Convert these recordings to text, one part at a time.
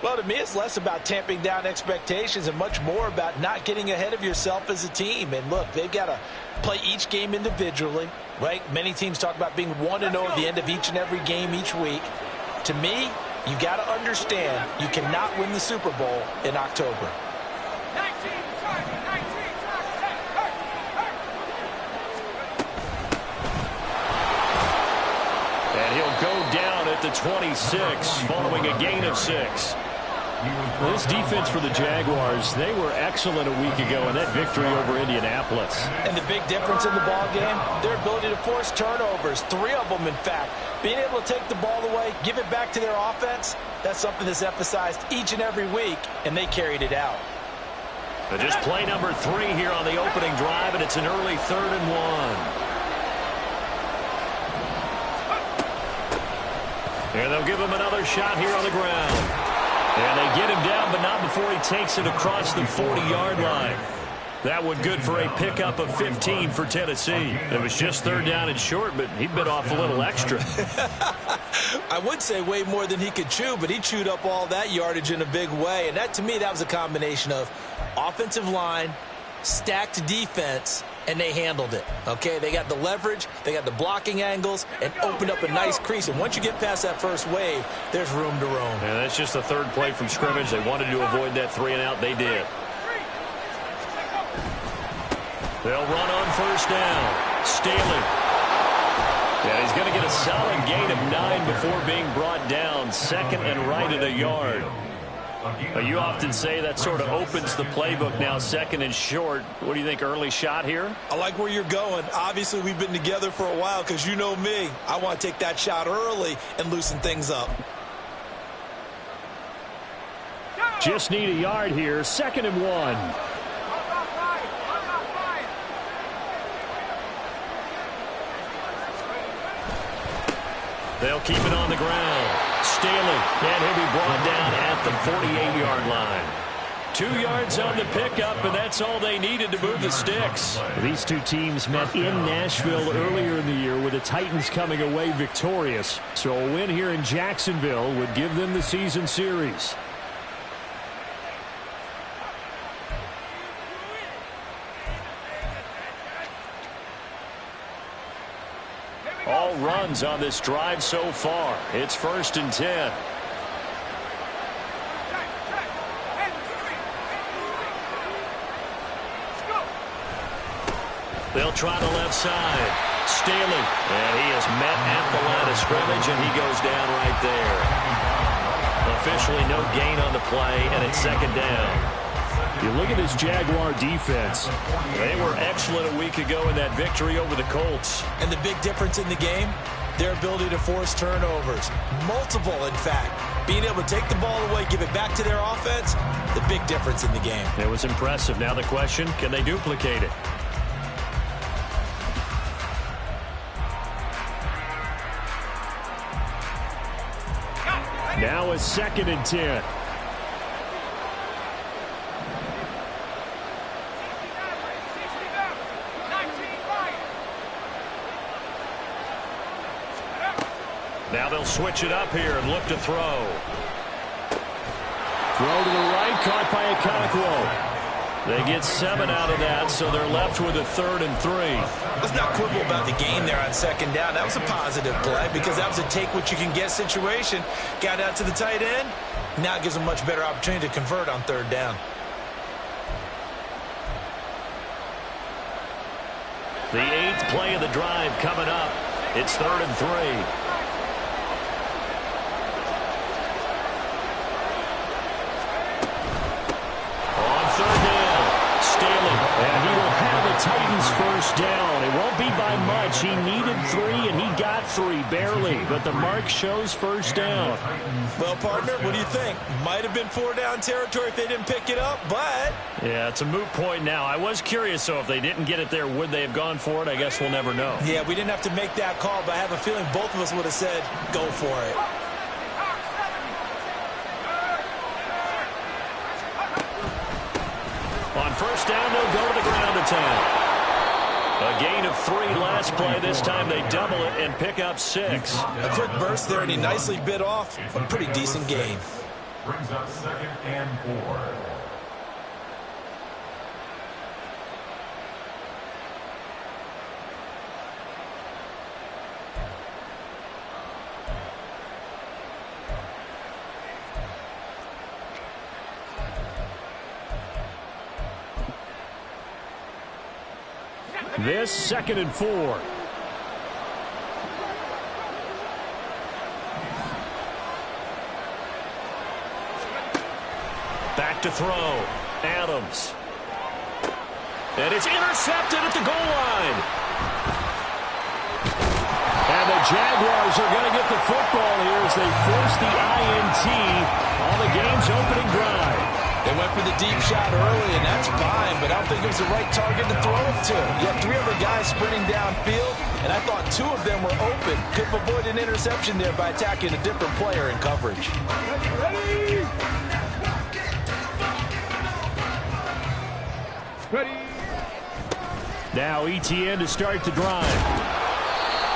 Well, to me, it's less about tamping down expectations and much more about not getting ahead of yourself as a team. And look, they've got to play each game individually, right? Many teams talk about being 1-0 at the end of each and every game each week. To me, you got to understand you cannot win the Super Bowl in October. And he'll go down at the 26 following a gain of 6. This defense for the Jaguars, they were excellent a week ago in that victory over Indianapolis. And the big difference in the ball game, their ability to force turnovers, 3 of them in fact. Being able to take the ball away, give it back to their offense, that's something that's emphasized each and every week, and they carried it out. But just play number 3 here on the opening drive, and it's an early 3rd and 1. And they'll give him another shot here on the ground. And they get him down, but not before he takes it across the 40-yard line. That one good for a pickup of 15 for Tennessee. It was just 3rd down and short, but he bit off a little extra. I would say way more than he could chew, but he chewed up all that yardage in a big way. And that, to me, that was a combination of offensive line, stacked defense, and they handled it. Okay, they got the leverage, they got the blocking angles, and opened up a nice crease. And once you get past that first wave, there's room to roam. And that's just the 3rd play from scrimmage. They wanted to avoid that 3-and-out. They did. They'll run on 1st down. Staley. Yeah, he's going to get a solid gain of 9 before being brought down. 2nd and right at a yard. You often say that sort of opens the playbook now, 2nd and short. What do you think, early shot here? I like where you're going. Obviously, we've been together for a while because you know me. I want to take that shot early and loosen things up. Just need a yard here, 2nd and 1. They'll keep it on the ground. Staley, and he'll be brought down at the 48-yard line. 2 yards on the pickup, and that's all they needed to move the sticks. These two teams met in Nashville earlier in the year with the Titans coming away victorious. So a win here in Jacksonville would give them the season series. All runs on this drive so far. It's 1st and 10. They'll try the left side. Staley. And he is met at the line of scrimmage, and he goes down right there. Officially no gain on the play, and it's 2nd down. You look at this Jaguar defense. They were excellent a week ago in that victory over the Colts. And the big difference in the game, their ability to force turnovers. Multiple, in fact. Being able to take the ball away, give it back to their offense, the big difference in the game. It was impressive. Now the question, can they duplicate it? Now it's 2nd and 10. Now they'll switch it up here and look to throw. Throw to the right, caught by Okonkwo. They get 7 out of that, so they're left with a 3rd and 3. Let's not quibble about the gain there on 2nd down. That was a positive play because that was a take-what-you-can-get situation. Got out to the tight end. Now it gives them a much better opportunity to convert on 3rd down. The 8th play of the drive coming up. It's 3rd and 3. And he will have the Titans 1st down. It won't be by much. He needed 3, and he got 3, barely. But the mark shows 1st down. Well, partner, what do you think? Might have been 4-down territory if they didn't pick it up, but... Yeah, it's a moot point now. I was curious, so if they didn't get it there, would they have gone for it? I guess we'll never know. Yeah, we didn't have to make that call, but I have a feeling both of us would have said, go for it. On 1st down, they'll go to the ground attack. A gain of 3 last play. This time they double it and pick up 6. A quick burst there, and he nicely bit off a pretty decent gain. brings up 2nd and 4. This 2nd and 4. Back to throw. Adams. And it's intercepted at the goal line. And the Jaguars are going to get the football here as they force the INT on the game's opening drive. They went for the deep shot early, and that's fine, but I don't think it was the right target to throw it to. You have 3 other guys sprinting downfield, and I thought 2 of them were open. Could have avoided an interception there by attacking a different player in coverage. Ready. Now ETN to start the drive.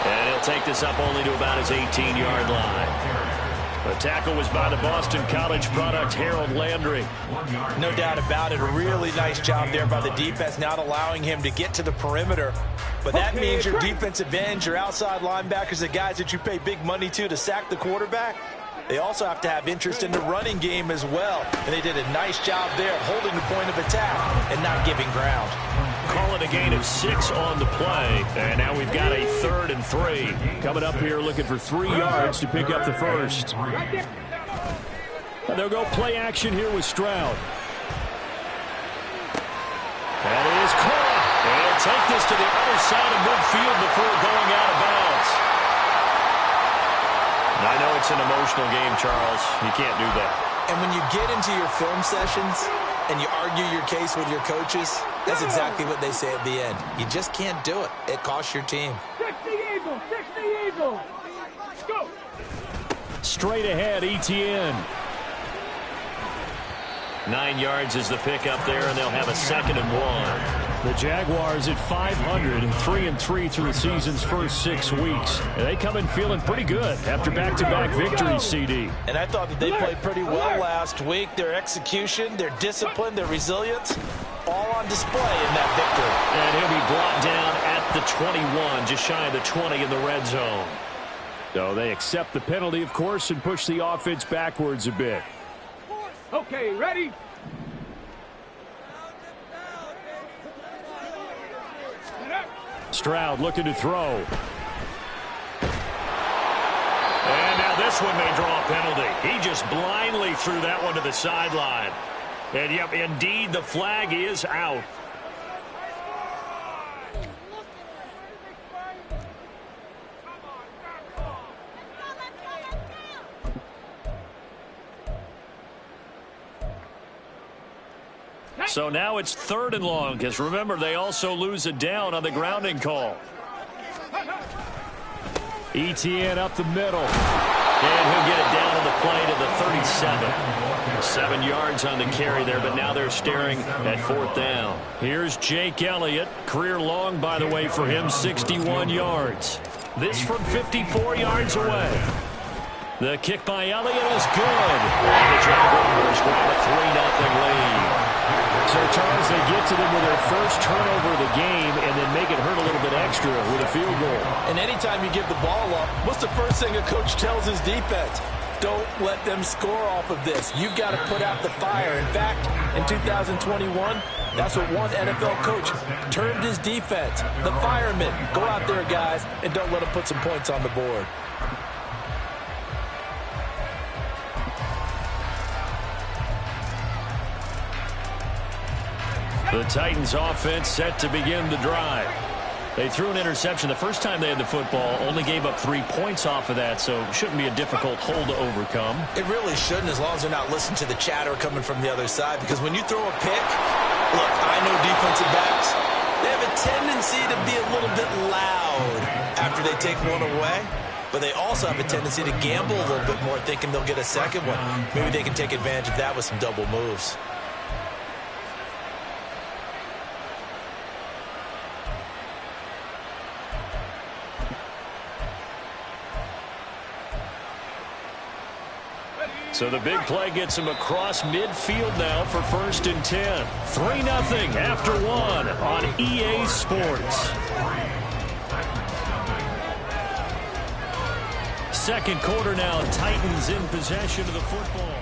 And he'll take this up only to about his 18-yard line. The tackle was by the Boston College product, Harold Landry. No doubt about it. A really nice job there by the defense, not allowing him to get to the perimeter. But that means your defensive ends, your outside linebackers, the guys that you pay big money to sack the quarterback, they also have to have interest in the running game as well. And they did a nice job there holding the point of attack and not giving ground. Call it a gain of 6 on the play. And now we've got a 3rd and 3. Coming up here looking for 3 yards to pick up the first. And they'll go play action here with Stroud. That is caught. And he'll take this to the other side of midfield before going out of bounds. I know it's an emotional game, Charles. You can't do that. And when you get into your film sessions and you argue your case with your coaches, that's exactly what they say at the end. You just can't do it. It costs your team. Fix the eagle. Fix the eagle. Go. Straight ahead, ETN. 9 yards is the pickup there, and they'll have a 2nd and 1. The Jaguars at 500, 3-3 through the season's first 6 weeks. And they come in feeling pretty good after back-to-back victories, CD. And I thought that they played pretty well last week. Their execution, their discipline, their resilience, all on display in that victory. And he'll be brought down at the 21, just shy of the 20 in the red zone. So they accept the penalty, of course, and push the offense backwards a bit. Okay, ready? Stroud looking to throw. And now this one may draw a penalty. He just blindly threw that one to the sideline. And, yep, indeed, the flag is out. So now it's 3rd and long, because remember, they also lose a down on the grounding call. ETN up the middle. And he'll get it down on the play to the 37. 7 yards on the carry there, but now they're staring at 4th down. Here's Jake Elliott. Career long, by the way, for him, 61 yards. This from 54 yards away. The kick by Elliott is good. And the Jaguars grab a 3-0 lead. So, Charles, they get to them with their first turnover of the game and then make it hurt a little bit extra with a field goal. And anytime you give the ball up, what's the first thing a coach tells his defense? Don't let them score off of this. You've got to put out the fire. In fact, in 2021, that's what one NFL coach termed his defense. The firemen. Go out there, guys, and don't let them put some points on the board. The Titans offense set to begin the drive. They threw an interception the first time they had the football, only gave up 3 points off of that, so it shouldn't be a difficult hole to overcome. It really shouldn't, as long as they're not listening to the chatter coming from the other side, because when you throw a pick, look, I know defensive backs, they have a tendency to be a little bit loud after they take one away, but they also have a tendency to gamble a little bit more, thinking they'll get a second one. Maybe they can take advantage of that with some double moves. So the big play gets him across midfield now for 1st and 10. 3-0 after 1 on EA Sports. Second quarter now, Titans in possession of the football.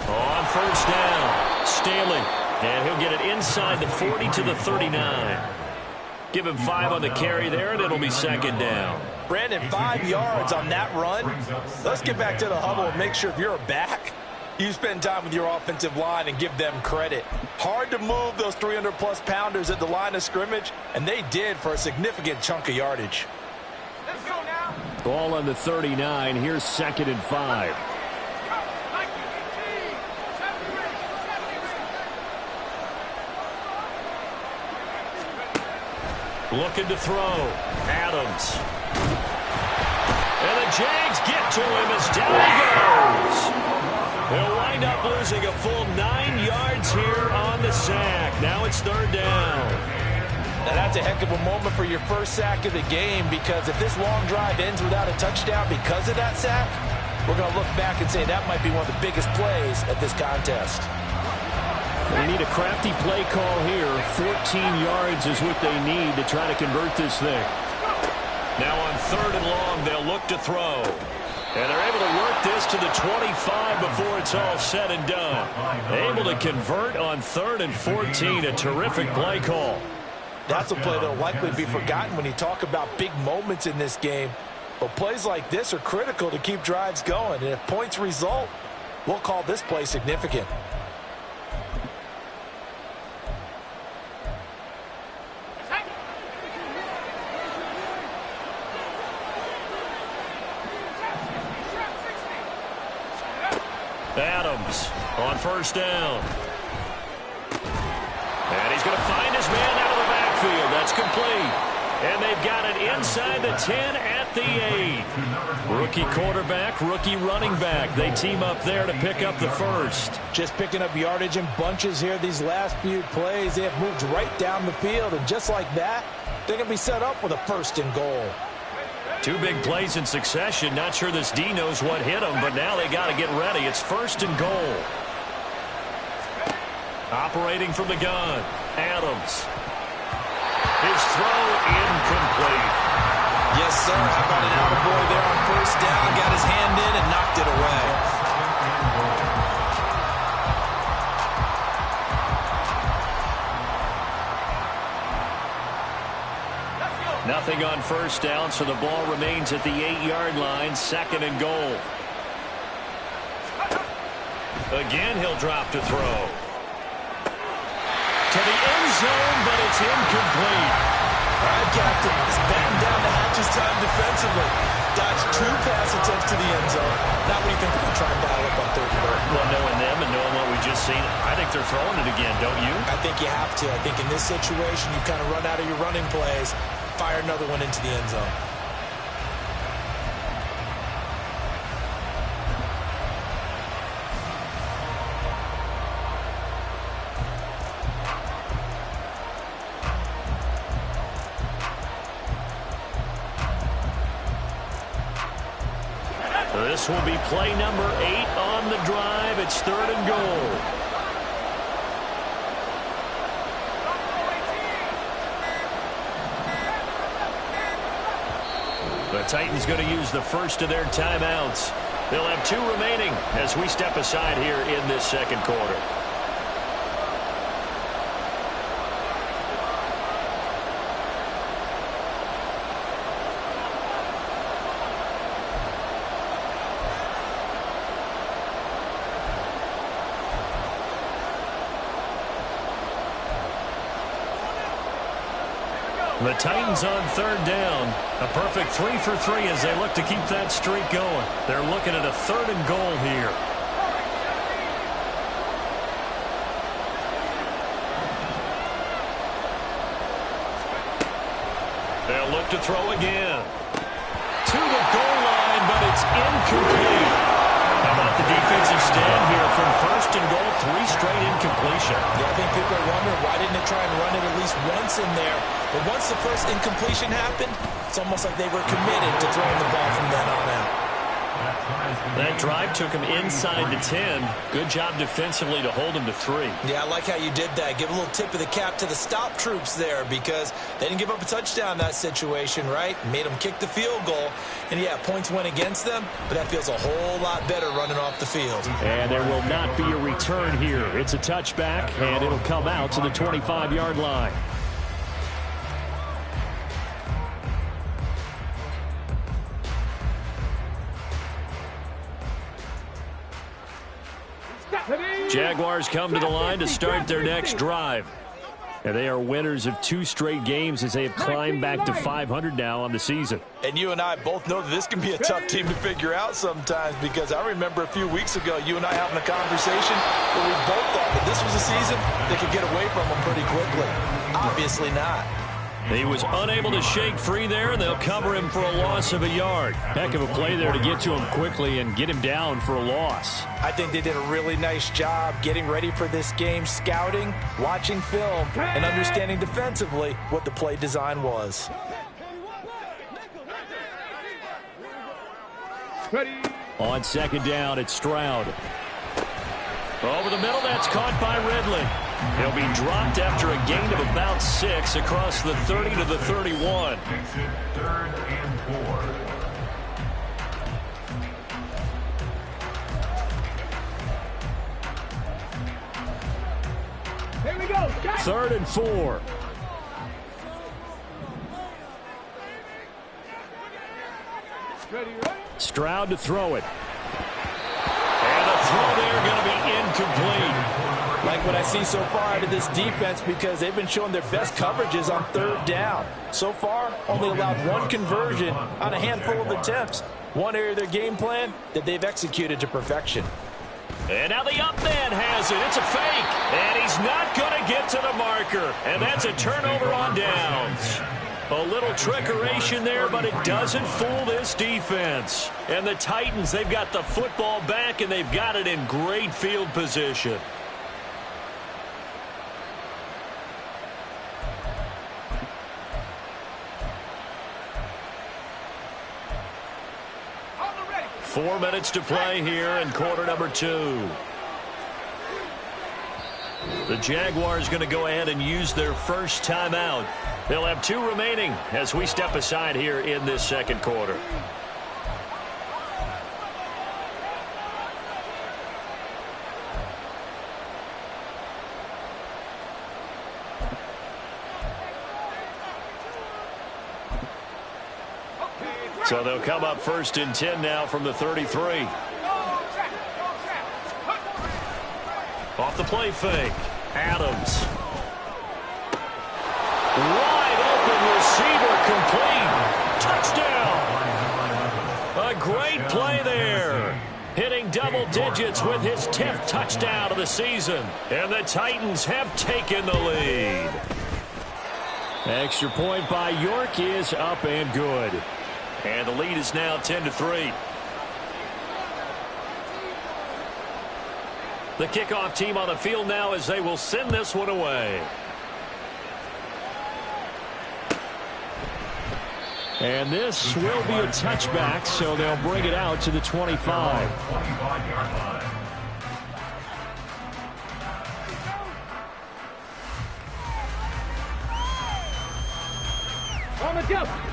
On first down, Staley, and he'll get it inside the 40 to the 39. Give him 5 on the carry there, and it'll be 2nd down. Brandon, 5 yards on that run. Let's get back to the huddle and make sure if you're a back, you spend time with your offensive line and give them credit. Hard to move those 300-plus pounders at the line of scrimmage, and they did for a significant chunk of yardage. Let's go now. Ball on the 39. Here's 2nd and 5. Looking to throw. Adams. And the Jags get to him as down he goes. They'll wind up losing a full 9 yards here on the sack. Now it's 3rd down. Now that's a heck of a moment for your first sack of the game, because if this long drive ends without a touchdown because of that sack, we're going to look back and say that might be one of the biggest plays at this contest. They need a crafty play call here. 14 yards is what they need to try to convert this thing. Now on 3rd and long, they'll look to throw. And they're able to work this to the 25 before it's all said and done. Able to convert on 3rd and 14. A terrific play call. That's a play that will likely be forgotten when you talk about big moments in this game. But plays like this are critical to keep drives going. And if points result, we'll call this play significant. Adams on first down. And he's going to find his man out of the backfield. That's complete. And they've got it inside the 10 at the 8. Rookie quarterback, rookie running back. They team up there to pick up the first. Just picking up yardage in bunches here these last few plays. They have moved right down the field. And just like that, they're going to be set up with a 1st and goal. 2 big plays in succession. Not sure this D knows what hit him, but now they got to get ready. It's 1st and goal. Operating from the gun, Adams. His throw incomplete. Yes, sir. How about an attaboy there on first down? Got his hand in and knocked it away. Nothing on first down, so the ball remains at the 8-yard line. 2nd and goal. Again, he'll drop to throw. To the end zone, but it's incomplete. All right, Captain. It's batting down the hatches time defensively. Dodged 2 pass attempts to the end zone. Now what do you think they're going to try and dial up on 3rd and 3rd? Well, knowing them and knowing what we just seen, I think they're throwing it again, don't you? I think you have to. I think in this situation, you kind of run out of your running plays, fire another one into the end zone. This will be play number 8 on the drive. It's 3rd and goal. The Titans going to use the first of their timeouts. They'll have 2 remaining as we step aside here in this 2nd quarter. The Titans on 3rd down. A perfect 3 for 3 as they look to keep that streak going. They're looking at a 3rd and goal here. They'll look to throw again. To the goal line, but it's incomplete. How about the defensive stand here from first and goal, 3 straight incompletion. Yeah, I think people are wondering why didn't they try and run it at least once in there. But once the first incompletion happened, it's almost like they were committed to throwing the ball from then on out. That drive took him inside the 10. Good job defensively to hold him to 3. Yeah, I like how you did that. Give a little tip of the cap to the stop troops there because they didn't give up a touchdown in that situation, right? Made them kick the field goal. And, yeah, points went against them, but that feels a whole lot better running off the field. And there will not be a return here. It's a touchback, and it'll come out to the 25-yard line. Jaguars come to the line to start their next drive. And they are winners of 2 straight games as they have climbed back to 500 now on the season. And you and I both know that this can be a tough team to figure out sometimes because I remember a few weeks ago you and I having a conversation where we both thought that this was a season that could get away from them pretty quickly. Obviously not. He was unable to shake free there, and they'll cover him for a loss of a yard. Heck of a play there to get to him quickly and get him down for a loss. I think they did a really nice job getting ready for this game, scouting, watching film, and understanding defensively what the play design was. On second down, it's Stroud. Over the middle, that's caught by Ridley. He'll be dropped after a gain of about 6 across the 30 to the 31. Makes it 3rd and 4. Here we go. 3rd and 4. Ready. Stroud to throw it. And the throw there going to be incomplete. Like what I see so far out of this defense because they've been showing their best coverages on 3rd down. So far, only allowed 1 conversion on a handful of attempts. One area of their game plan that they've executed to perfection. And now the up man has it. It's a fake. And he's not going to get to the marker. And that's a turnover on downs. A little trickeration there, but it doesn't fool this defense. And the Titans, they've got the football back, and they've got it in great field position. Ready. 4 minutes to play here in quarter number 2. The Jaguars going to go ahead and use their first timeout. They'll have 2 remaining as we step aside here in this second quarter. So they'll come up 1st and 10 now from the 33. Off the play fake. Adams. Wide open receiver complete. Touchdown. A great play there. Hitting double digits with his 10th touchdown of the season. And the Titans have taken the lead. Extra point by York is up and good. And the lead is now 10-3. The kickoff team on the field now as they will send this one away. And this will be a touchback, so they'll bring it out to the 25. 25-yard line.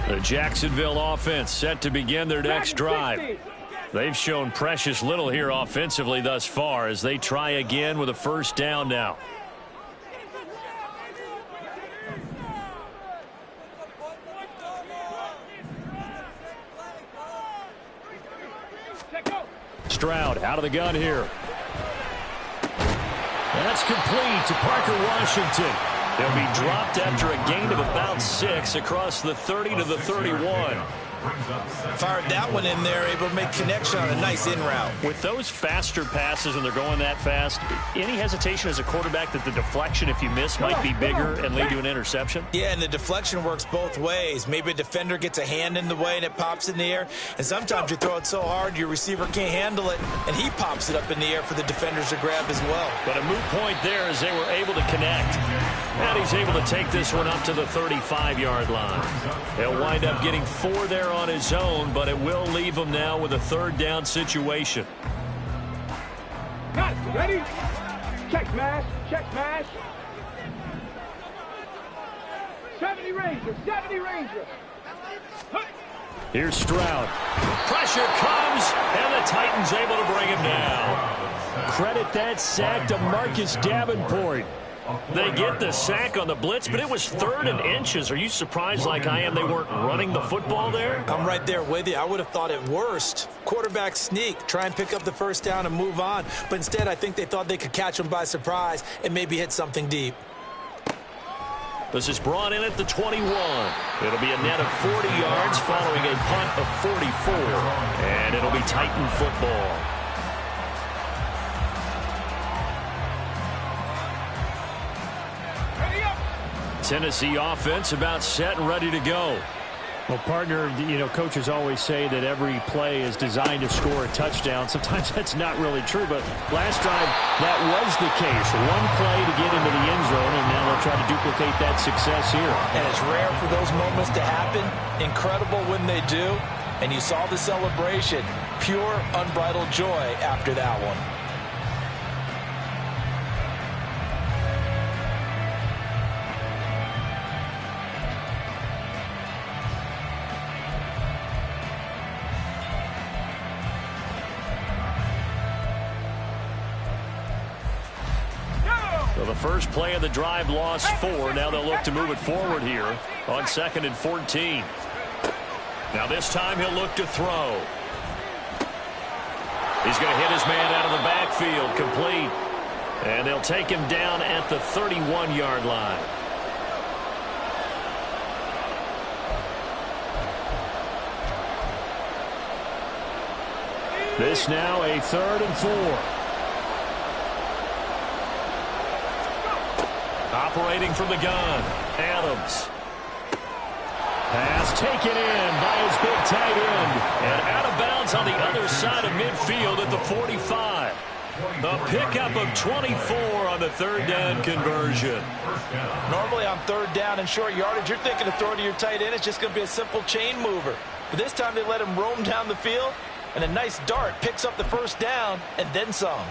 The Jacksonville offense set to begin their next drive. They've shown precious little here offensively thus far as they try again with a first down now. Stroud out of the gun here. That's complete to Parker Washington. They'll be dropped after a gain of about 6 across the 30 to the 31. Fired that one in there, able to make connection on a nice in route. With those faster passes and they're going that fast, any hesitation as a quarterback that the deflection, if you miss, might be bigger and lead to an interception? Yeah, and the deflection works both ways. Maybe a defender gets a hand in the way and it pops in the air, and sometimes you throw it so hard your receiver can't handle it, and he pops it up in the air for the defenders to grab as well. But a moot point there as they were able to connect. And he's able to take this one up to the 35-yard line. He'll wind up getting 4 there on his own, but it will leave him now with a third down situation. Cut. Ready? Check smash. Check smash. 70 Ranger. 70 Ranger. Here's Stroud. Pressure comes, and the Titans able to bring him down. Credit that sack to Marcus Davenport. They get the sack on the blitz, but it was 3rd and inches. Are you surprised like I am they weren't running the football there? I'm right there with you. I would have thought at worst, quarterback sneak, try and pick up the first down and move on. But instead, I think they thought they could catch him by surprise and maybe hit something deep. This is brought in at the 21. It'll be a net of 40 yards following a punt of 44. And it'll be Titan football. Tennessee offense about set and ready to go. Well, partner, coaches always say that every play is designed to score a touchdown. Sometimes that's not really true, but last drive, that was the case. One play to get into the end zone, and now they'll try to duplicate that success here. And it's rare for those moments to happen. Incredible when they do. And you saw the celebration. Pure, unbridled joy after that one. So the first play of the drive lost 4. Now they'll look to move it forward here on 2nd and 14. Now this time he'll look to throw. He's going to hit his man out of the backfield, complete. And they'll take him down at the 31-yard line. This now a 3rd and 4. Operating from the gun, Adams. Pass taken in by his big tight end. And out of bounds on the other side of midfield at the 45. A pickup of 24 on the 3rd down conversion. Normally on 3rd down and short yardage, you're thinking of throwing to your tight end. It's just going to be a simple chain mover. But this time they let him roam down the field, and a nice dart picks up the first down and then some.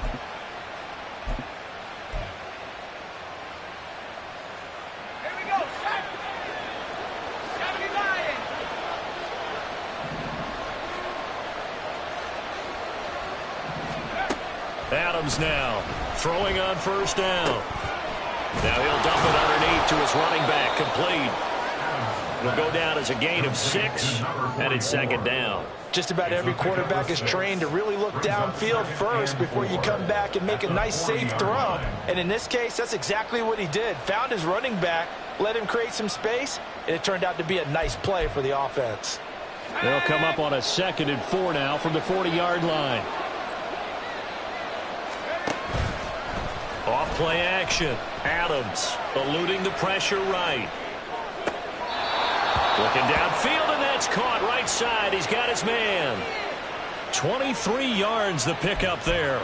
Adams now throwing on 1st down. Now he'll dump it underneath to his running back, complete. It'll go down as a gain of 6, and it's 2nd down. Just about every quarterback is trained to really look downfield first before you come back and make a nice safe throw. And in this case, that's exactly what he did. Found his running back, let him create some space, and it turned out to be a nice play for the offense. They'll come up on a 2nd and 4 now from the 40-yard line. Off play action. Adams eluding the pressure right. Looking downfield, and that's caught right side. He's got his man. 23 yards the pickup there.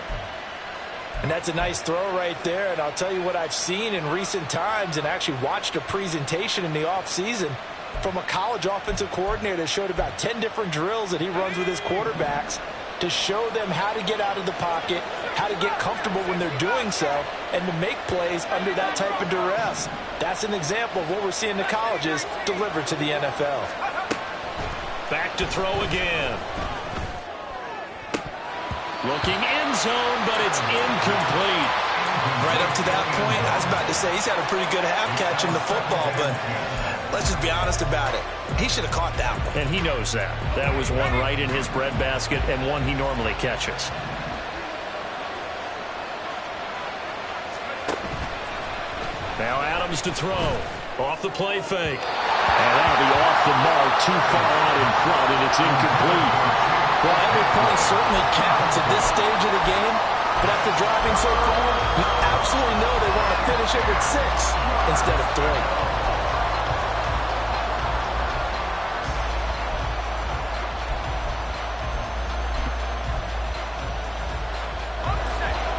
And that's a nice throw right there. And I'll tell you what I've seen in recent times and actually watched a presentation in the offseason from a college offensive coordinator that showed about 10 different drills that he runs with his quarterbacks to show them how to get out of the pocket, how to get comfortable when they're doing so, and to make plays under that type of duress. That's an example of what we're seeing the colleges deliver to the NFL. Back to throw again. Looking end zone, but it's incomplete. Right up to that point, I was about to say he's had a pretty good half catching the football, but let's just be honest about it. He should have caught that one. And he knows that. That was one right in his breadbasket and one he normally catches. Now Adams to throw. Off the play fake. And that'll be off the mark, too far out in front, and it's incomplete. Well, every point certainly counts at this stage of the game, but after driving so far, you absolutely know they want to finish it with 6 instead of 3.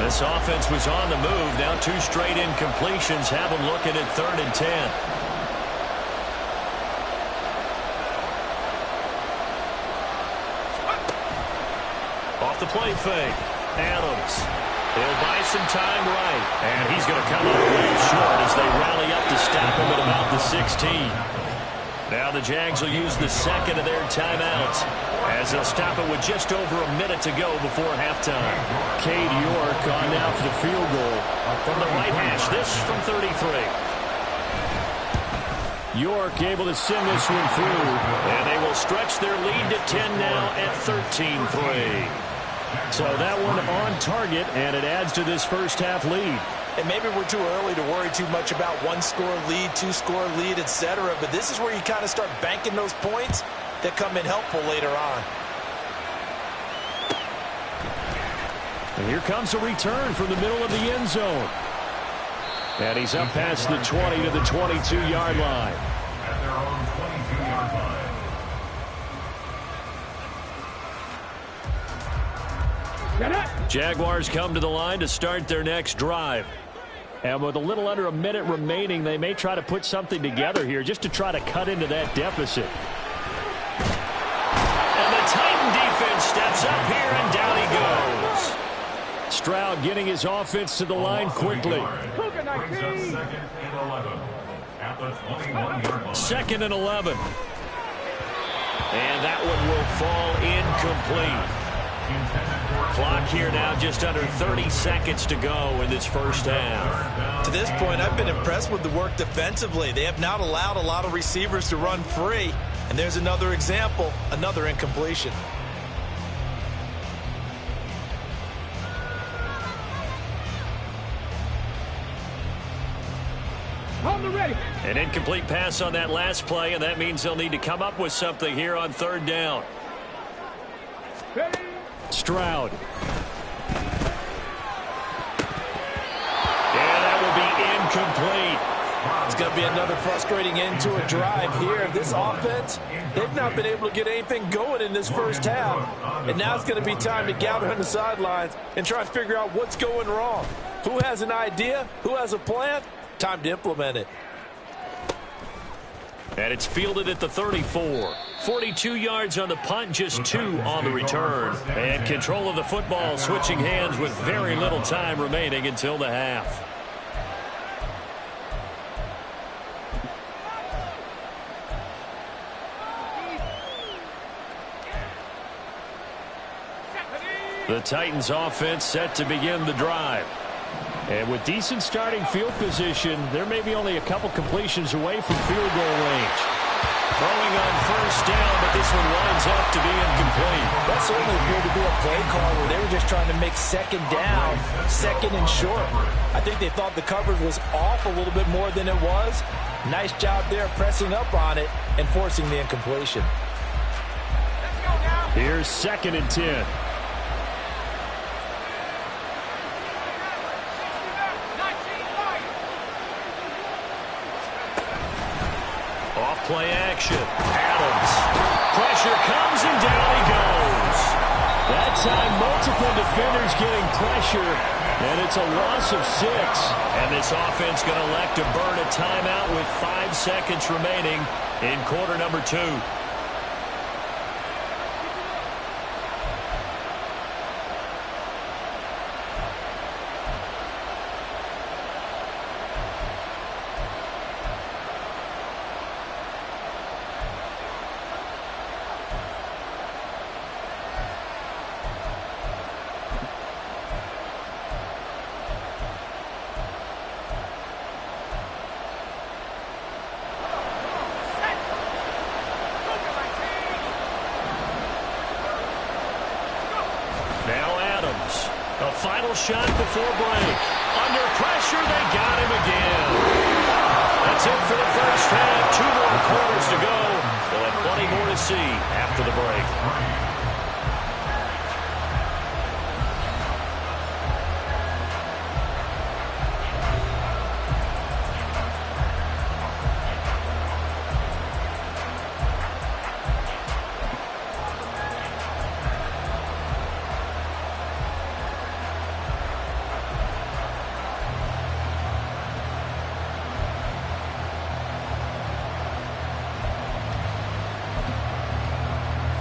This offense was on the move. Now 2 straight incompletions have them looking at 3rd and 10. Off the play fake. Adams. He'll buy some time right. And he's going to come up way short as they rally up to stop him at about the 16. Now the Jags will use the second of their timeouts as they'll stop it with just over a minute to go before halftime. Cade York on now for the field goal. From the right hash, this from 33. York able to send this one through. And they will stretch their lead to 10 now at 13-3. So that one on target, and it adds to this first half lead. And maybe we're too early to worry too much about 1-score lead, 2-score lead, etc. But this is where you kind of start banking those points that come in helpful later on. And here comes a return from the middle of the end zone. And he's up past the 20 to the 22-yard line. At their own 22-yard line. Jaguars come to the line to start their next drive. And with a little under a minute remaining, they may try to put something together here just to try to cut into that deficit. And the Titan defense steps up here, and down he goes. Stroud getting his offense to the line quickly. Brings up 2nd and 11 at the 21-yard line. 2nd and 11. And that one will fall incomplete. Clock here now just under 30 seconds to go in this first half. To this point, I've been impressed with the work defensively. They have not allowed a lot of receivers to run free. And there's another example, another incompletion. An incomplete pass on that last play, and that means they'll need to come up with something here on 3rd down. Stroud. Yeah, that will be incomplete. It's going to be another frustrating end to a drive here. This offense, they've not been able to get anything going in this first half. And now it's going to be time to gather on the sidelines and try and figure out what's going wrong. Who has an idea? Who has a plan? Time to implement it. And it's fielded at the 34. 42 yards on the punt, just 2 on the return. And control of the football switching hands with very little time remaining until the half. The Titans offense set to begin the drive. And with decent starting field position, there may be only a couple completions away from field goal range. Throwing on 1st down, but this one winds up to be incomplete. That certainly appeared to be a play call where they were just trying to make 2nd down, 2nd and short. I think they thought the coverage was off a little bit more than it was. Nice job there pressing up on it and forcing the incompletion. Here's 2nd and 10. Play action. Adams. Pressure comes and down he goes. That time multiple defenders getting pressure, and it's a loss of 6. And this offense going to elect to burn a timeout with 5 seconds remaining in quarter number 2. Final shot before break. Under pressure, they got him again. That's it for the first half. 2 more quarters to go. They'll have plenty more see after the break.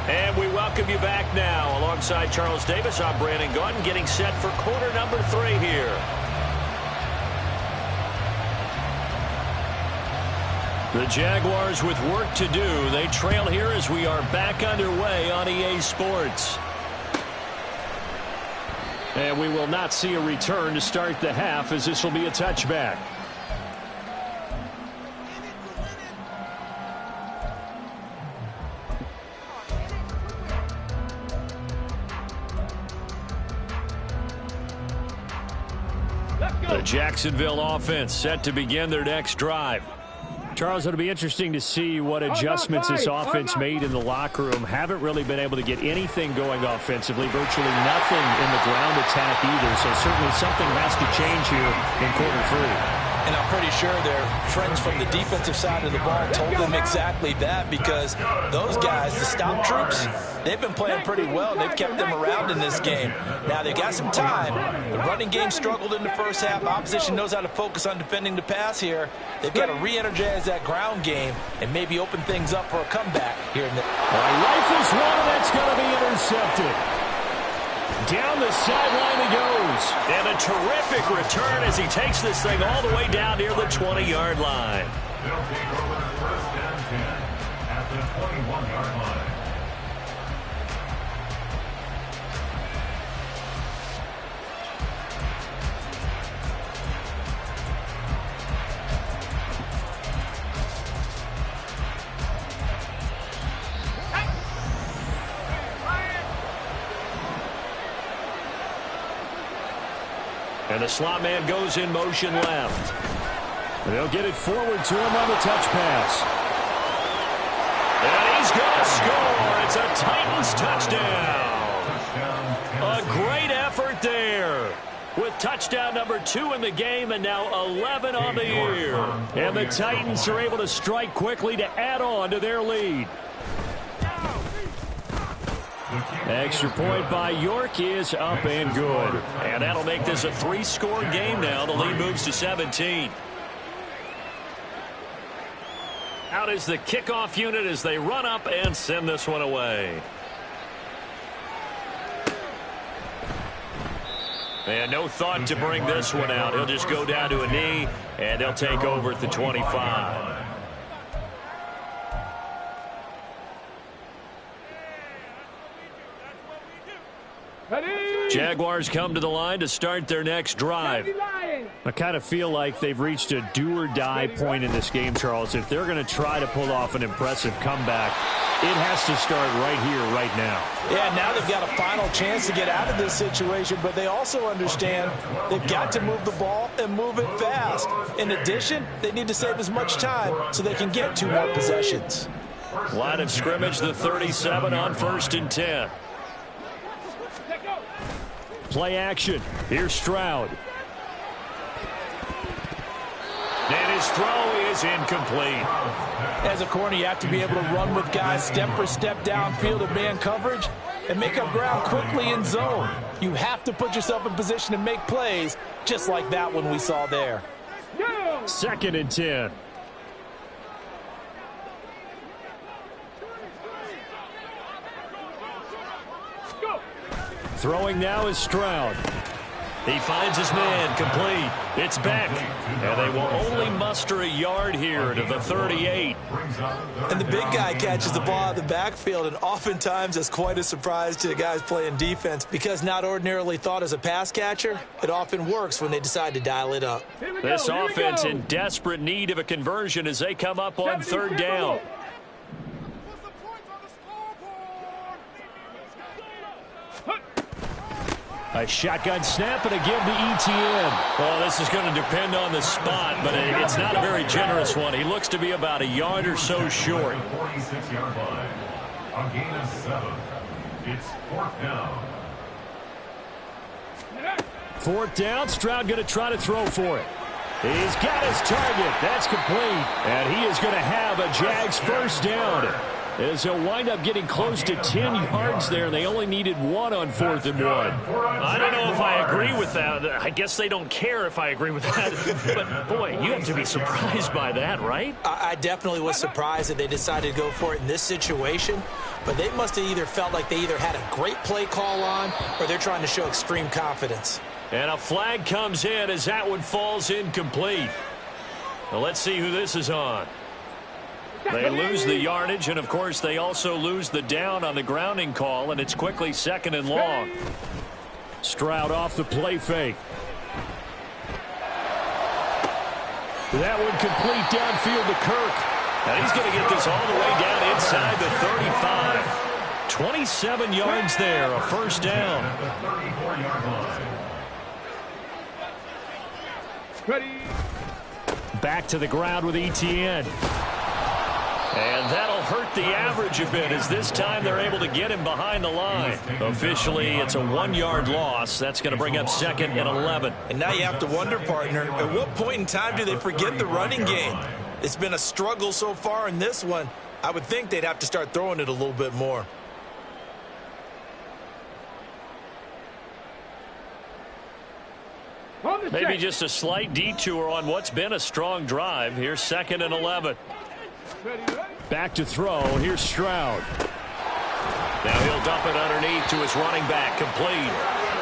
And we welcome you back now. Alongside Charles Davis, I'm Brandon Gaudin, getting set for quarter number 3 here. The Jaguars with work to do. They trail here as we are back underway on EA Sports. And we will not see a return to start the half, as this will be a touchback. The Jacksonville offense set to begin their next drive. Charles, it'll be interesting to see what adjustments this offense made in the locker room. Haven't really been able to get anything going offensively, virtually nothing in the ground attack either. So certainly something has to change here in quarter 3. And I'm pretty sure their friends from the defensive side of the ball told them exactly that, because those guys, the stop troops, they've been playing pretty well. They've kept them around in this game. Now, they've got some time. The running game struggled in the first half. Opposition knows how to focus on defending the pass here. They've got to re-energize that ground game and maybe open things up for a comeback here in the... Rifles one, and that's going to be intercepted. Down the sideline he goes. And a terrific return as he takes this thing all the way down near the 20-yard line. They'll take over first and 10 at the 21-yard line. And the slot man goes in motion left. They'll get it forward to him on the touch pass. And he's going to score. It's a Titans touchdown. A great effort there. With touchdown number 2 in the game and now 11 on the year. And the Titans are able to strike quickly to add on to their lead. Extra point by York is up and good. And that'll make this a 3-score game now. The lead moves to 17. Out is the kickoff unit as they run up and send this one away. And no thought to bring this one out. He'll just go down to a knee, and they'll take over at the 25. Jaguars come to the line to start their next drive. I kind of feel like they've reached a do-or-die point in this game, Charles. If they're going to try to pull off an impressive comeback, it has to start right here, right now. Yeah, now they've got a final chance to get out of this situation, but they also understand they've got to move the ball and move it fast. In addition, they need to save as much time so they can get 2 more possessions. Line of scrimmage, the 37 on 1st and 10. Play action. Here's Stroud. And his throw is incomplete. As a corner, you have to be able to run with guys step for step downfield in man coverage and make up ground quickly in zone. You have to put yourself in position to make plays just like that one we saw there. 2nd and 10. Throwing now is Stroud. He finds his man, complete. It's Beck. And they will only muster a yard here to the 38. And the big guy catches the ball out of the backfield, and oftentimes it's quite a surprise to the guys playing defense, because not ordinarily thought as a pass catcher, it often works when they decide to dial it up. This offense in desperate need of a conversion as they come up on 3rd down. A shotgun snap and a give to ETN. Well, this is going to depend on the spot, but it's not a very generous one. He looks to be about a yard or so short. A gain of 7. It's 4th down. 4th down. Stroud going to try to throw for it. He's got his target. That's complete. And he is going to have a Jags first down. As he'll wind up getting close to 10 yards there. They only needed 1 on 4th and 1. I don't know if I agree with that. I guess they don't care if I agree with that. But, boy, you have to be surprised by that, right? I definitely was surprised that they decided to go for it in this situation. But they must have either felt like they either had a great play call on or they're trying to show extreme confidence. And a flag comes in as that one falls incomplete. Now let's see who this is on. They lose the yardage, and, of course, they also lose the down on the grounding call, and it's quickly 2nd and long. Stroud off the play fake. That one complete downfield to Kirk. And he's going to get this all the way down inside the 35. 27 yards there, a first down. Back to the ground with ETN. And that'll hurt the average a bit as this time they're able to get him behind the line. Officially, it's a 1-yard loss. That's going to bring up 2nd and 11. And now you have to wonder, partner, at what point in time do they forget the running game? It's been a struggle so far in this one. I would think they'd have to start throwing it a little bit more. Maybe just a slight detour on what's been a strong drive. Here's 2nd and 11. Back to throw. Here's Stroud. Now he'll dump it underneath to his running back, complete.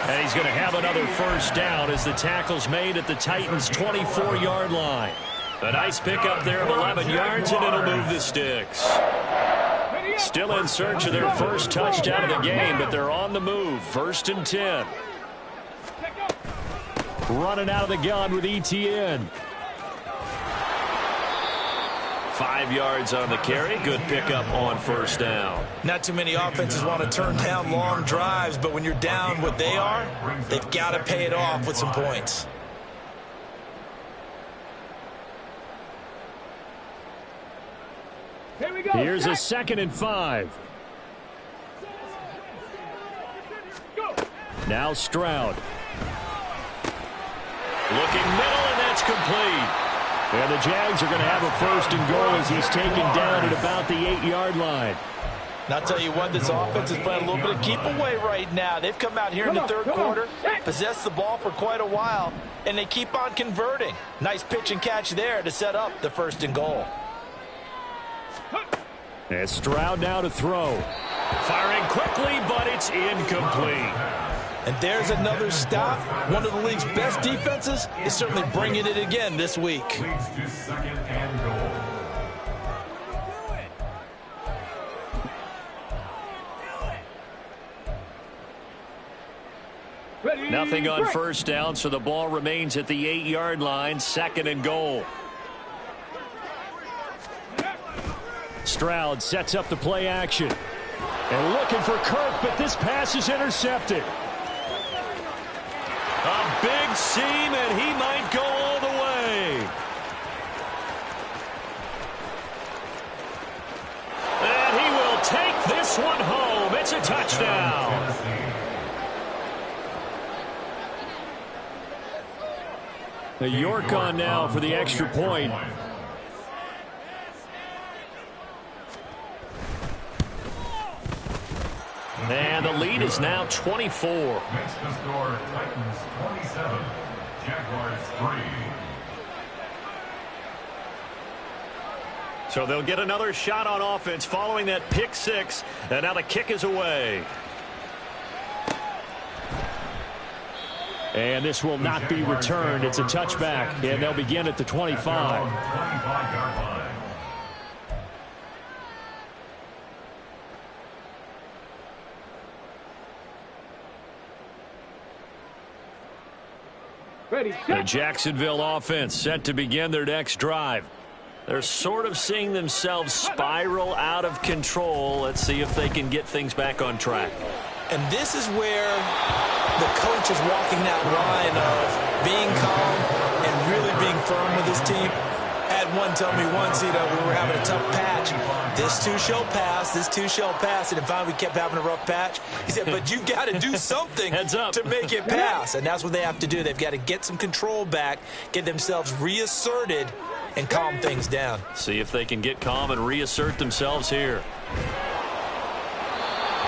And he's going to have another first down as the tackle's made at the Titans' 24-yard line. A nice pickup there of 11 yards, and it'll move the sticks. Still in search of their first touchdown of the game, but they're on the move. 1st and 10. Running out of the gun with ETN. 5 yards on the carry. Good pickup on first down. Not too many offenses want to turn down long drives, but when you're down what they are, they've got to pay it off with some points. Here we go. Here's a 2nd and 5. Go. Now Stroud. Looking middle, and that's complete. And the Jags are going to have a 1st and goal as he's taken down at about the 8-yard line. And I'll tell you what, this offense is playing a little bit of keep away right now. They've come out here in the 3rd quarter, possessed the ball for quite a while, and they keep on converting. Nice pitch and catch there to set up the 1st and goal. And Stroud now to throw. Firing quickly, but it's incomplete. And there's another stop. One of the league's best defenses is certainly bringing it again this week. Leads to 2nd and goal. Nothing on first down, so the ball remains at the 8-yard line. 2nd and goal. Stroud sets up the play action. And looking for Kirk, but this pass is intercepted. A big seam, and he might go all the way. And he will take this one home. It's a touchdown. The York on now for the extra point. And the lead is now 24. Makes the score Titans 27, Jaguars 3. So they'll get another shot on offense following that pick 6. And now the kick is away. And this will not be returned. It's a touchback, and they'll begin at the 25. 25-yard line. Ready. The Jacksonville offense set to begin their next drive. They're sort of seeing themselves spiral out of control. Let's see if they can get things back on track. And this is where the coach is walking that line of being calm and really being firm with his team. At had one tell me once, we were having a tough patch. This too shall pass, this too shall pass. And if finally we kept having a rough patch, he said, but you've got to do something to make it pass. And that's what they have to do. They've got to get some control back, get themselves reasserted, and calm things down. See if they can get calm and reassert themselves here.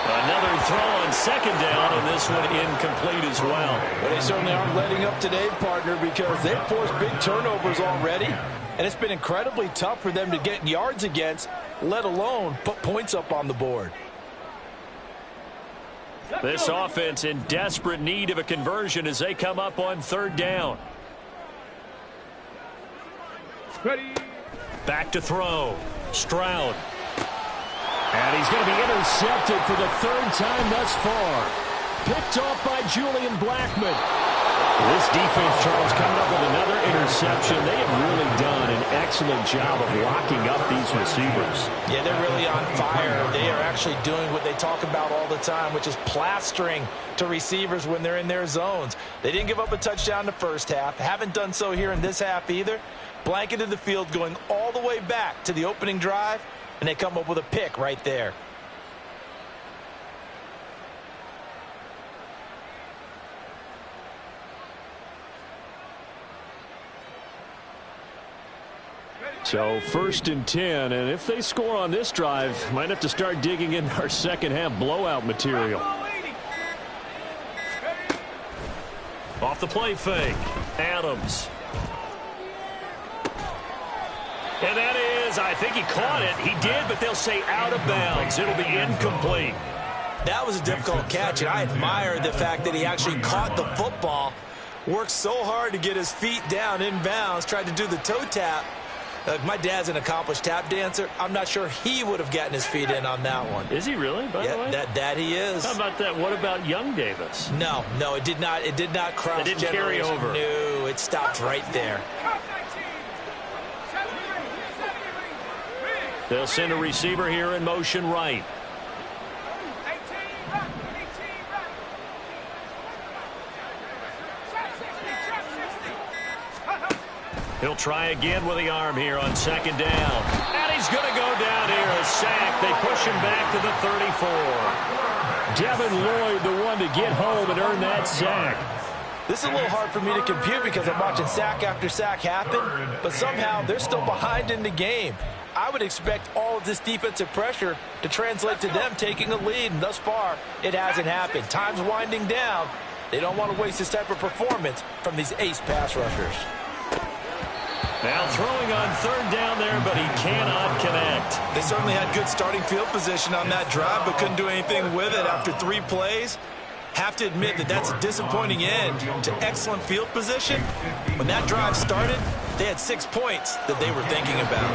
Another throw on second down, and this one incomplete as well. Well, they certainly aren't letting up today, partner, because they've forced big turnovers already, and it's been incredibly tough for them to get yards against, let alone put points up on the board. This offense in desperate need of a conversion as they come up on third down. Ready. Back to throw. Stroud. And he's going to be intercepted for the third time thus far. Picked off by Julian Blackman. This defense, Charles, coming up with another interception. They have really done an excellent job of locking up these receivers. Yeah, they're really on fire. They are actually doing what they talk about all the time, which is plastering to receivers when they're in their zones. They didn't give up a touchdown in the first half. Haven't done so here in this half either. Blanketed the field going all the way back to the opening drive, and they come up with a pick right there. So 1st and 10, and if they score on this drive, might have to start digging in our second half blowout material. Off the play fake, Adams. And that is, I think he caught it. He did, but they'll say out of bounds. It'll be incomplete. That was a difficult catch, and I admire the fact that he actually caught the football, worked so hard to get his feet down in bounds, tried to do the toe tap. My dad's an accomplished tap dancer. I'm not sure he would have gotten his feet in on that one. Is he really, by the way? That he is. How about that? What about Young Davis? No, it did not. It did not cross. It didn't carry over. No, it stopped right there. They'll send a receiver here in motion right. He'll try again with the arm here on second down. And he's going to go down here. A sack. They push him back to the 34. Devin Lloyd, the one to get home and earn that sack. This is a little hard for me to compute because I'm watching sack after sack happen, but somehow they're still behind in the game. I would expect all of this defensive pressure to translate to them taking a lead, and thus far, it hasn't happened. Time's winding down. They don't want to waste this type of performance from these ace pass rushers. Now throwing on third down there, but he cannot connect. They certainly had good starting field position on that drive, but couldn't do anything with it after 3 plays. Have to admit that that's a disappointing end to excellent field position. When that drive started, they had 6 points that they were thinking about.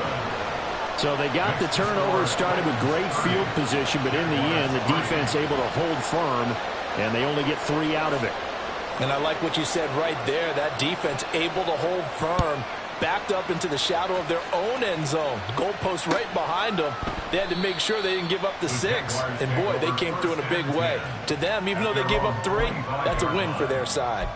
So they got the turnover started with great field position, but in the end, the defense able to hold firm, and they only get 3 out of it. And I like what you said right there. That defense able to hold firm, backed up into the shadow of their own end zone. The goalpost right behind them. They had to make sure they didn't give up the 6. And, boy, they came through in a big way. To them, even though they gave up 3, that's a win for their side.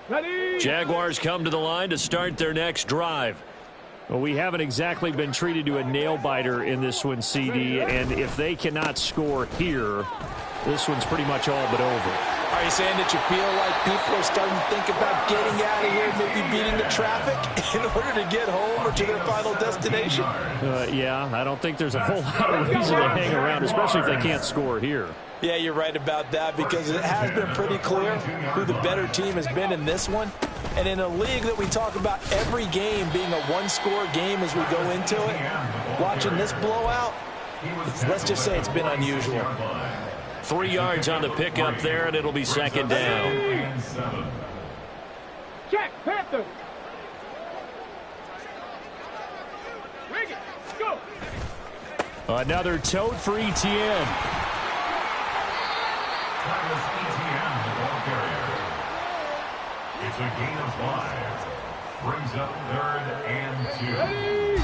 Ready. Jaguars come to the line to start their next drive. Well, we haven't exactly been treated to a nail-biter in this one, CD, and if they cannot score here, this one's pretty much all but over. Are you saying that you feel like people are starting to think about getting out of here, maybe beating the traffic in order to get home or to their final destination? Yeah, I don't think there's a whole lot of reason to hang around, especially if they can't score here. Yeah, you're right about that because it has been pretty clear who the better team has been in this one. And in a league that we talk about every game being a one-score game as we go into it, watching this blowout, let's just say it's been unusual. 3 yards on the pickup there, and it'll be second down. Check, Panther. Bring it. Go. Another tote for ETN. Travis ETN, the ball carrier. It's a gain of 5. Brings up 3rd and 2.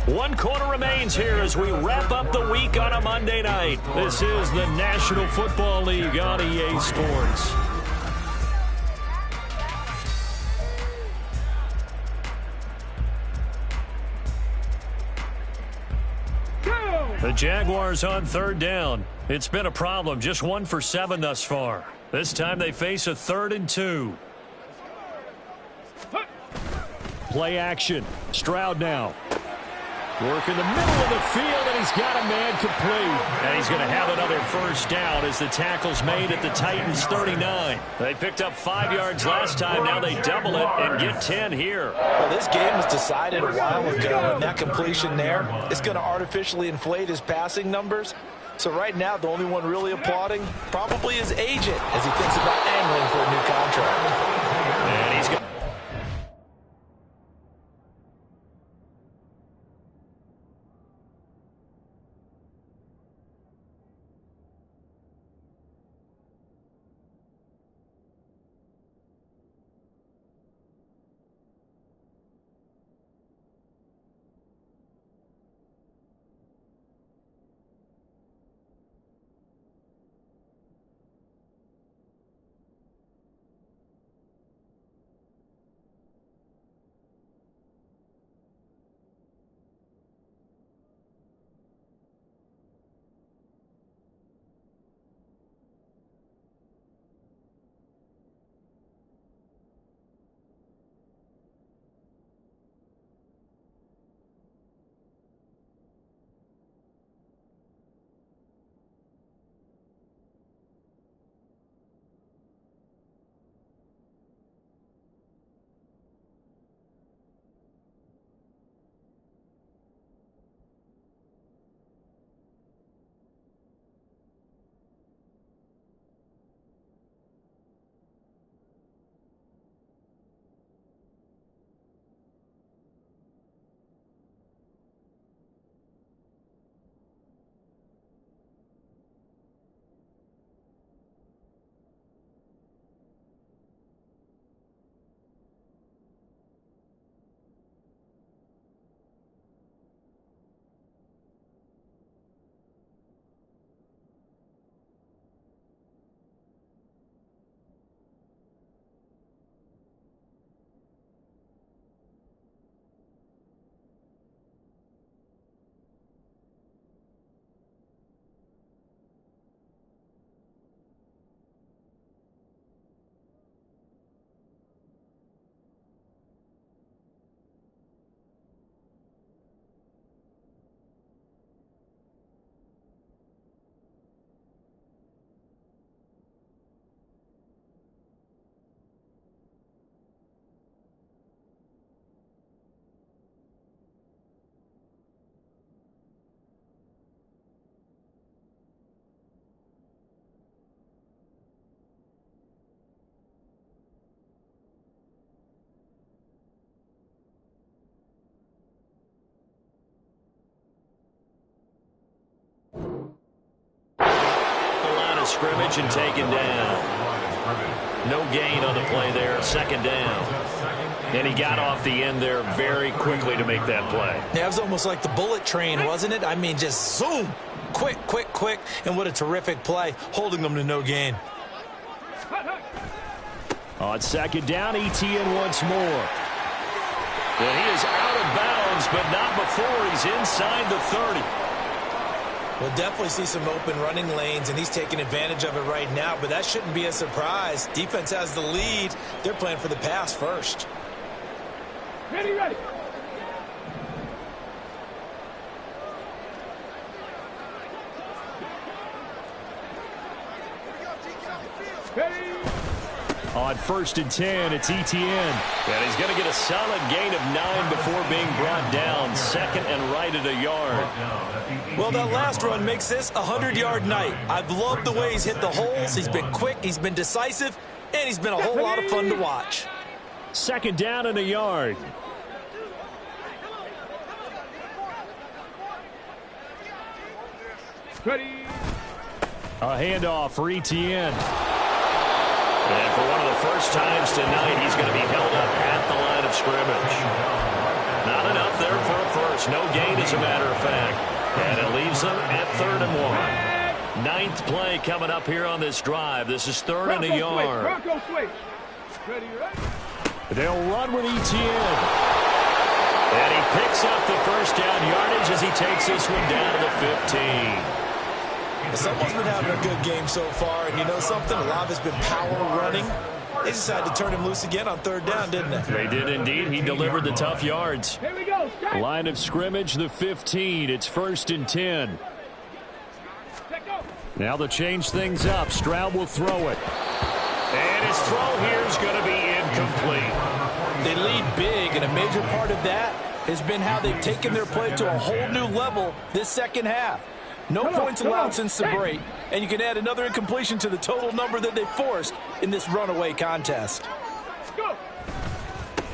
1 quarter remains here as we wrap up the week on a Monday night. This is the National Football League on EA Sports. The Jaguars on third down. It's been a problem. Just 1 for 7 thus far. This time they face a 3rd and 2. Play action. Stroud now. Work in the middle of the field, and he's got a man complete. And he's going to have another first down as the tackle's made at the Titans' 39. They picked up 5 yards last time. Now they double it and get 10 here. Well, this game was decided a while ago, and that completion there is going to artificially inflate his passing numbers. So right now, the only one really applauding probably his agent as he thinks about angling for a new contract. And he's got... scrimmage and taken down. No gain on the play there. 2nd down. And he got off the end there very quickly to make that play. Yeah, it was almost like the bullet train, wasn't it? I mean, just zoom. Quick, quick, quick. And what a terrific play, holding them to no gain. On 2nd down, ETN once more. And he is out of bounds, but not before he's inside the 30. We'll definitely see some open running lanes, and he's taking advantage of it right now, but that shouldn't be a surprise. Defense has the lead. They're playing for the pass first. Ready, ready. Ready. On 1st and 10, it's ETN. And he's going to get a solid gain of 9 before being brought down. 2nd and right at a yard. Well, that last run makes this a 100-yard night. I've loved the way he's hit the holes. He's been quick, he's been decisive, and he's been a whole lot of fun to watch. 2nd down and a yard. Ready. A handoff for ETN. And for one of the first times tonight, he's going to be held up at the line of scrimmage. Not enough there for a first. No gain, as a matter of fact. And it leaves them at 3rd and 1. 9th play coming up here on this drive. This is 3rd and a yard. Bronco switch. Ready, ready. They'll run with ETN. And he picks picks up the first down yardage as he takes this one down to the 15. Someone's been having a good game so far, and you know something? A lot of it's been power running. They decided to turn him loose again on third down, didn't they? They did indeed. He delivered the tough yards. Here we go. Line of scrimmage, the 15. It's 1st and 10. Now they'll change things up. Stroud will throw it. And his throw here is going to be incomplete. They lead big, and a major part of that has been how they've taken their play to a whole new level this second half. No points allowed since the break, and you can add another incompletion to the total number that they forced in this runaway contest.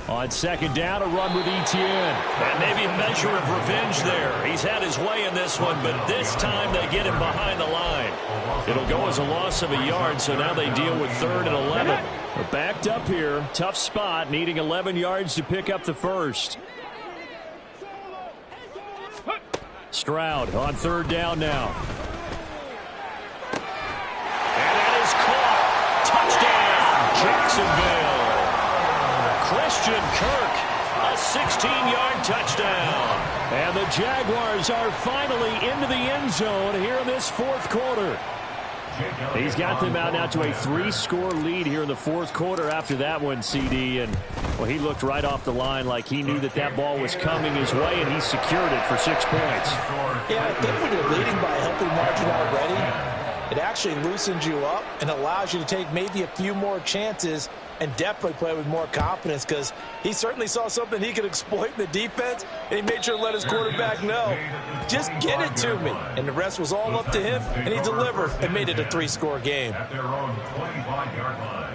On second down, a run with Etienne. And maybe a measure of revenge there. He's had his way in this one, but this time they get him behind the line. It'll go as a loss of a yard, so now they deal with 3rd and 11. They're backed up here. Tough spot, needing 11 yards to pick up the first. Stroud on 3rd down now. And that is caught. Touchdown, Jacksonville. Christian Kirk, a 16-yard touchdown. And the Jaguars are finally into the end zone here in this 4th quarter. He's got them out now to a 3-score lead here in the 4th quarter after that one, CD. And, well, he looked right off the line like he knew that that ball was coming his way, and he secured it for 6 points. Yeah, I think when you're leading by a healthy margin already, it actually loosens you up and allows you to take maybe a few more chances and definitely play with more confidence, because he certainly saw something he could exploit in the defense, and he made sure to let his quarterback know, just get it to me. And the rest was all up to him, and he delivered and made it a 3-score game. At their own 25-yard line.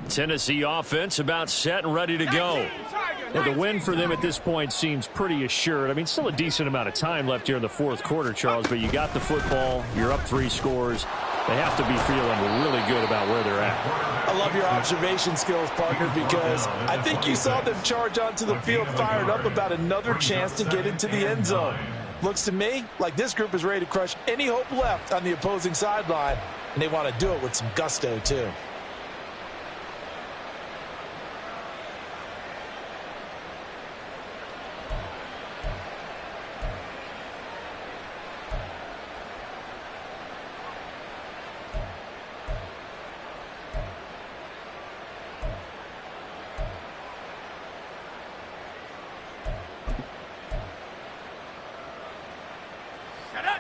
Tennessee offense about set and ready to go. Yeah, the win for them at this point seems pretty assured. I mean, still a decent amount of time left here in the 4th quarter, Charles, but you got the football, you're up 3 scores. They have to be feeling really good about where they're at. I love your observation skills, partner, because I think you saw them charge onto the field fired up about another chance to get into the end zone. Looks to me like this group is ready to crush any hope left on the opposing sideline, and they want to do it with some gusto, too.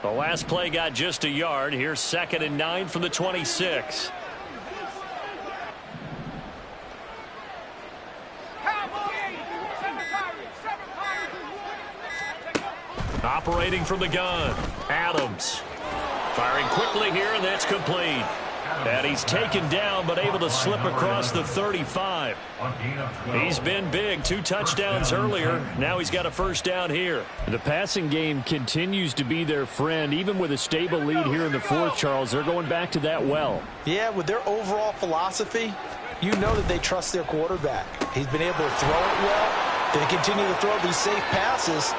The last play got just a yard. Here's 2nd and 9 from the 26. Operating from the gun, Adams. Firing quickly here, and that's complete. And he's taken down, but able to slip across the 35. He's been big. 2 touchdowns earlier. Now he's got a first down here. The passing game continues to be their friend. Even with a stable lead here in the 4th, Charles, they're going back to that well. Yeah, with their overall philosophy, you know that they trust their quarterback. He's been able to throw it well. They continue to throw these safe passes.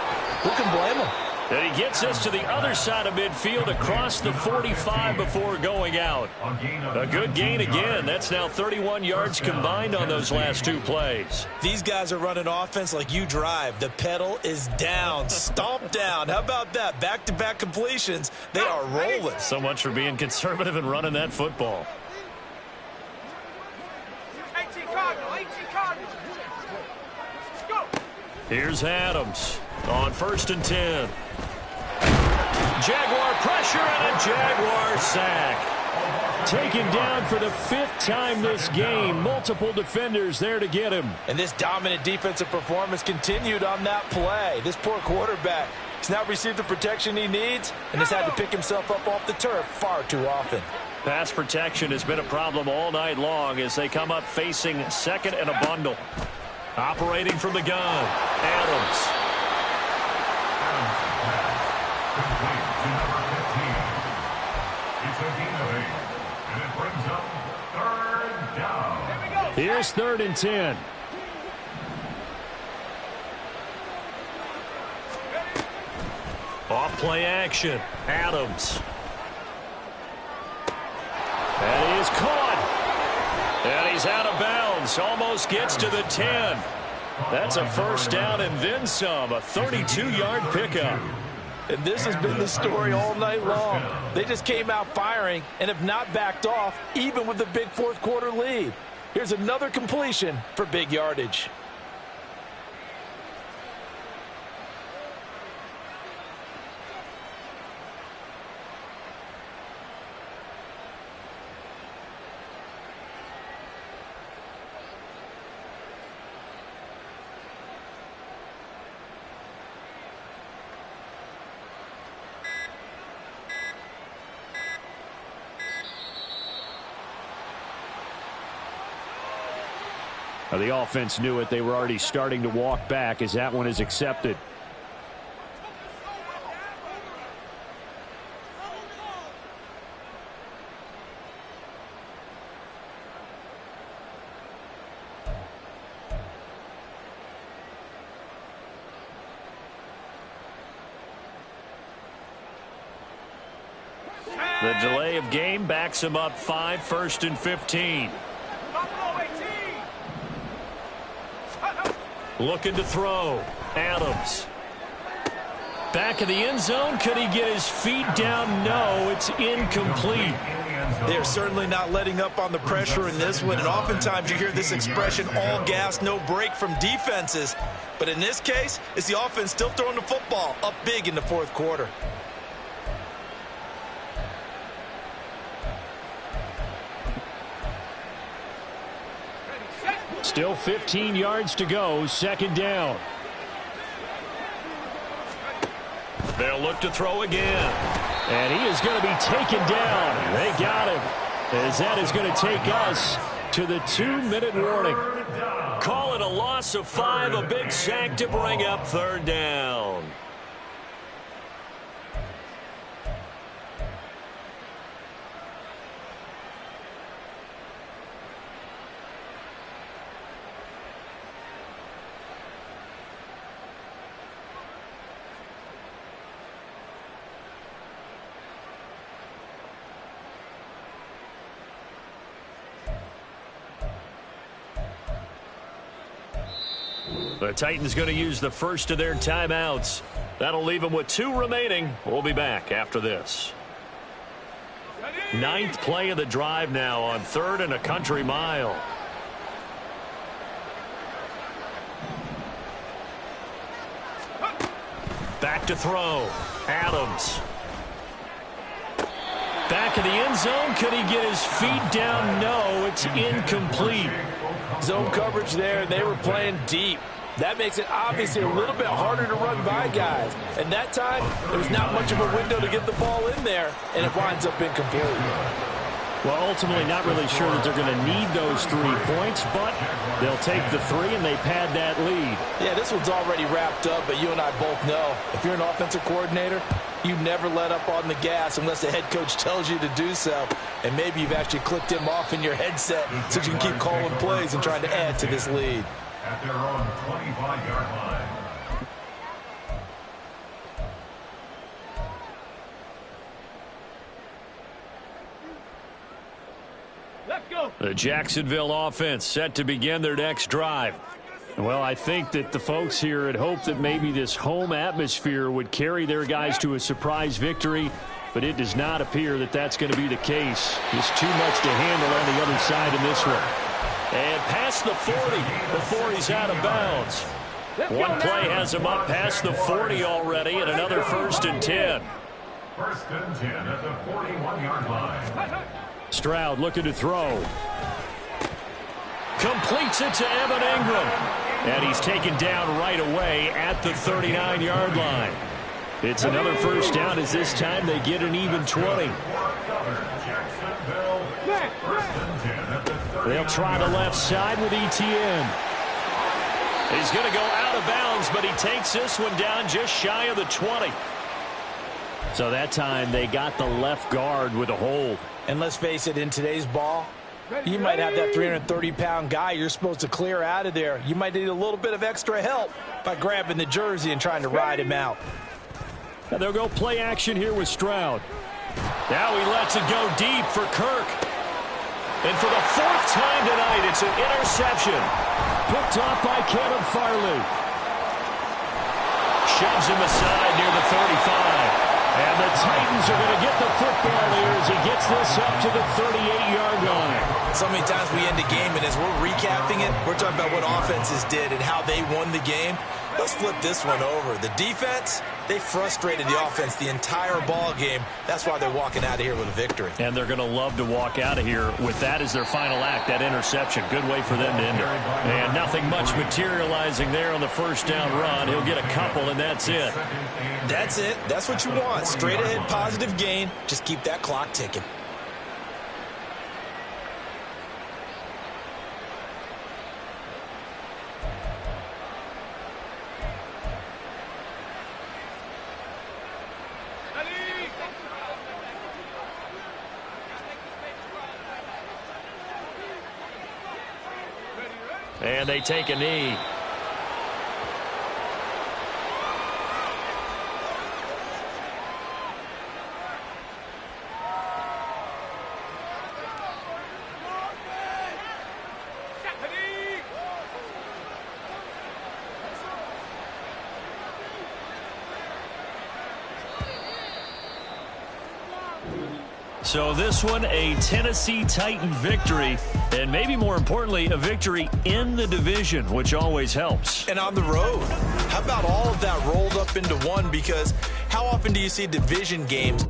Who can blame him? And he gets us to the other side of midfield across the 45 before going out. A good gain again. That's now 31 yards combined on those last 2 plays. These guys are running offense like you drive. The pedal is down, stomped down. How about that? Back-to-back completions. They are rolling. So much for being conservative and running that football. 18 Cardinal. Go. Here's Adams on 1st and 10. Jaguar pressure and a Jaguar sack. Taken down for the 5th time this game. Multiple defenders there to get him. And this dominant defensive performance continued on that play. This poor quarterback has now received the protection he needs and has had to pick himself up off the turf far too often. Pass protection has been a problem all night long as they come up facing 2nd and a bundle. Operating from the gun, Adams. Complete to number 15. It's a gain of 8, and it brings up third down. Here's 3rd and 10. Off play action, Adams. That is caught. And he's out of bounds. Almost gets to the 10. That's a first down and then some. A 32-yard pickup. And this has been the story all night long. They just came out firing and have not backed off, even with the big fourth-quarter lead. Here's another completion for big yardage. The offense knew it. They were already starting to walk back as that one is accepted. The delay of game backs him up 5, 1st and 15. Looking to throw. Adams. Back of the end zone. Could he get his feet down? No, it's incomplete. They're certainly not letting up on the pressure in this one. And oftentimes you hear this expression, all gas, no break from defenses. But in this case, it's the offense still throwing the football up big in the fourth quarter. Still 15 yards to go. 2nd down. They'll look to throw again. And he is going to be taken down. They got him. As that is going to take us to the 2-minute warning. Call it a loss of 5. A big sack to bring up 3rd down. The Titans going to use the first of their timeouts. That'll leave them with 2 remaining. We'll be back after this. 9th play of the drive now on 3rd and a country mile. Back to throw. Adams. Back of the end zone. Could he get his feet down? No, it's incomplete. Zone coverage there, and they were playing deep. That makes it obviously a little bit harder to run by guys. And that time, there was not much of a window to get the ball in there, and it winds up incomplete. Well, ultimately not really sure that they're going to need those 3 points, but they'll take the 3 and they pad that lead. Yeah, this one's already wrapped up, but you and I both know if you're an offensive coordinator, you never let up on the gas unless the head coach tells you to do so. And maybe you've actually clicked him off in your headset so you can keep calling plays and trying to add to this lead. At their own 25-yard line. Let's go. The Jacksonville offense set to begin their next drive. Well, I think that the folks here had hoped that maybe this home atmosphere would carry their guys to a surprise victory, but it does not appear that that's going to be the case. Just too much to handle on the other side in this one. And past the 40 before he's out of bounds. One play has him up past the 40 already, and another 1st and 10. 1st and 10 at the 41-yard line. Stroud looking to throw. Completes it to Evan Ingram. And he's taken down right away at the 39-yard line. It's another first down as this time they get an even 20. They'll try the left side with ETN. He's going to go out of bounds, but he takes this one down just shy of the 20. So that time they got the left guard with a hold. And let's face it, in today's ball, you might have that 330-pound guy you're supposed to clear out of there. You might need a little bit of extra help by grabbing the jersey and trying to ride him out. And they'll go play action here with Stroud. Now he lets it go deep for Kirk. And for the fourth time tonight, it's an interception. Picked off by Caleb Farley. Shoves him aside near the 35. And the Titans are going to get the football here as he gets this up to the 38-yard line. So many times we end a game, and as we're recapping it, we're talking about what offenses did and how they won the game. Let's flip this one over. The defense, they frustrated the offense the entire ball game. That's why they're walking out of here with a victory. And they're going to love to walk out of here with that as their final act, that interception. Good way for them to end it. And nothing much materializing there on the first down run. He'll get a couple, and that's it. That's it. That's what you want. Straight ahead, positive gain. Just keep that clock ticking. And they take a knee. So this one, a Tennessee Titan victory, and maybe more importantly, a victory in the division, which always helps. And on the road. How about all of that rolled up into one? Because how often do you see division games